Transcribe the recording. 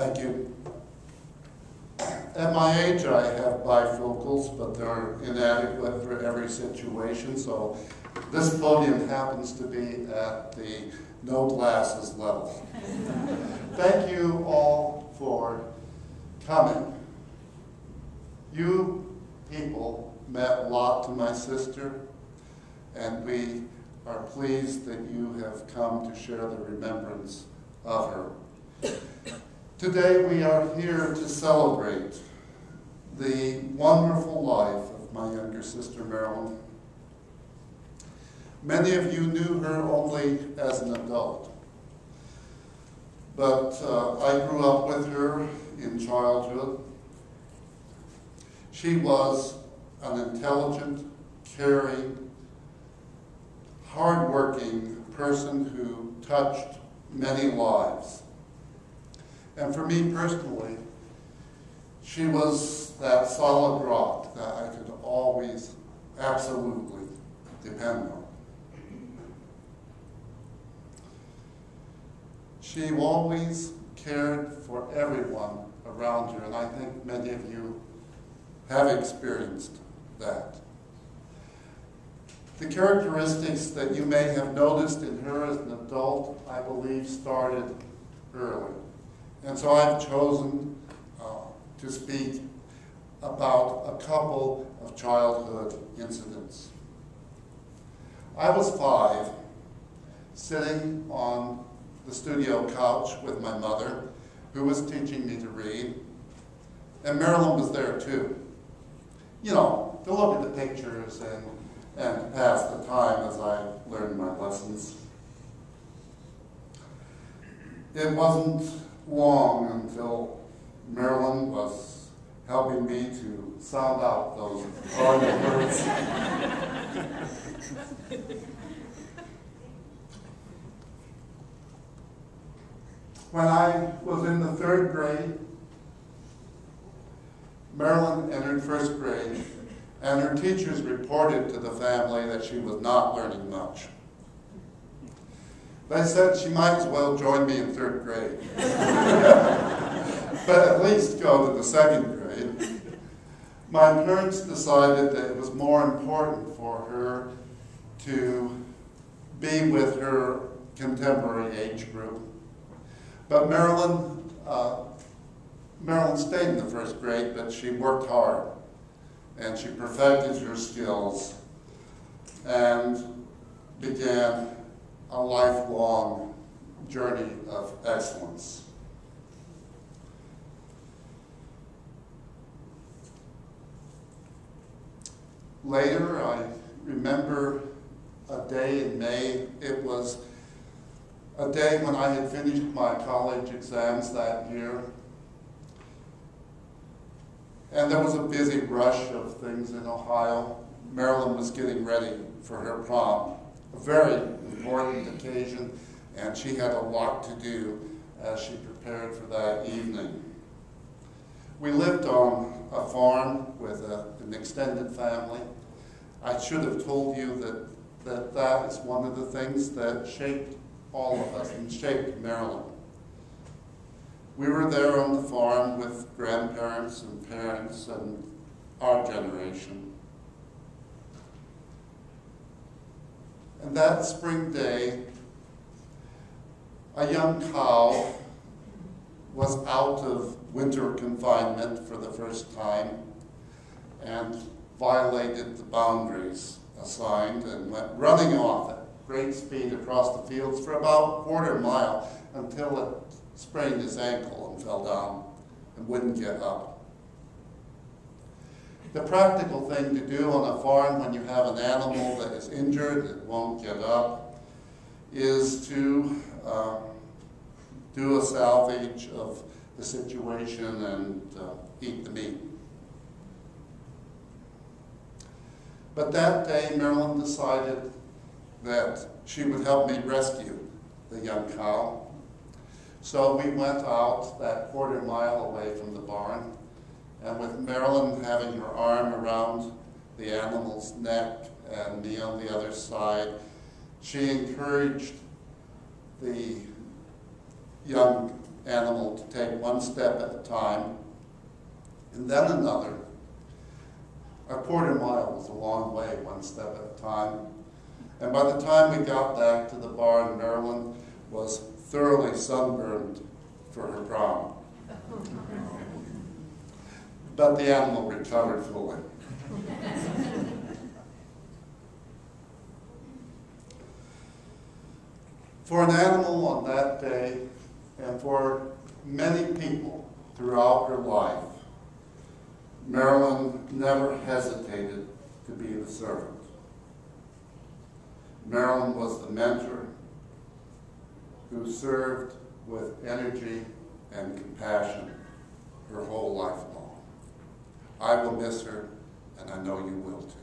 Thank you. At my age, I have bifocals, but they're inadequate for every situation, so this podium happens to be at the no glasses level. Thank you all for coming. You people meant a lot to my sister, and we are pleased that you have come to share the remembrance of her. Today we are here to celebrate the wonderful life of my younger sister, Marilyn. Many of you knew her only as an adult, but I grew up with her in childhood. She was an intelligent, caring, hardworking person who touched many lives. And for me personally, she was that solid rock that I could always absolutely depend on. She always cared for everyone around her, and I think many of you have experienced that. The characteristics that you may have noticed in her as an adult, I believe, started early. And so I've chosen to speak about a couple of childhood incidents. I was 5, sitting on the studio couch with my mother, who was teaching me to read, and Marilyn was there too. You know, to look at the pictures and pass the time as I learned my lessons. It wasn't long until Marilyn was helping me to sound out those cardinal words. When I was in the 3rd grade, Marilyn entered 1st grade, and her teachers reported to the family that she was not learning much. They said she might as well join me in 3rd grade, but at least go to the 2nd grade. My parents decided that it was more important for her to be with her contemporary age group. But Marilyn stayed in the 1st grade, but she worked hard, and she perfected her skills and began a lifelong journey of excellence. Later, I remember a day in May. It was a day when I had finished my college exams that year. And there was a busy rush of things in Ohio. Marilyn was getting ready for her prom, a very important occasion, and she had a lot to do as she prepared for that evening. We lived on a farm with an extended family. I should have told you that is one of the things that shaped all of us and shaped Marilyn. We were there on the farm with grandparents and parents and our generation. And that spring day, a young cow was out of winter confinement for the first time and violated the boundaries assigned and went running off at great speed across the fields for about a quarter mile until it sprained his ankle and fell down and wouldn't get up. The practical thing to do on a farm when you have an animal that is injured and won't get up is to do a salvage of the situation and eat the meat. But that day, Marilyn decided that she would help me rescue the young cow. So we went out that quarter mile away from the barn, and with Marilyn having her arm around the animal's neck and me on the other side, she encouraged the young animal to take one step at a time, and then another. A quarter mile was a long way, one step at a time. And by the time we got back to the barn, Marilyn was thoroughly sunburned for her prom. But the animal recovered fully. For an animal on that day, and for many people throughout her life, Marilyn never hesitated to be the servant. Marilyn was the mentor who served with energy and compassion her whole life long. I will miss her, and I know you will too.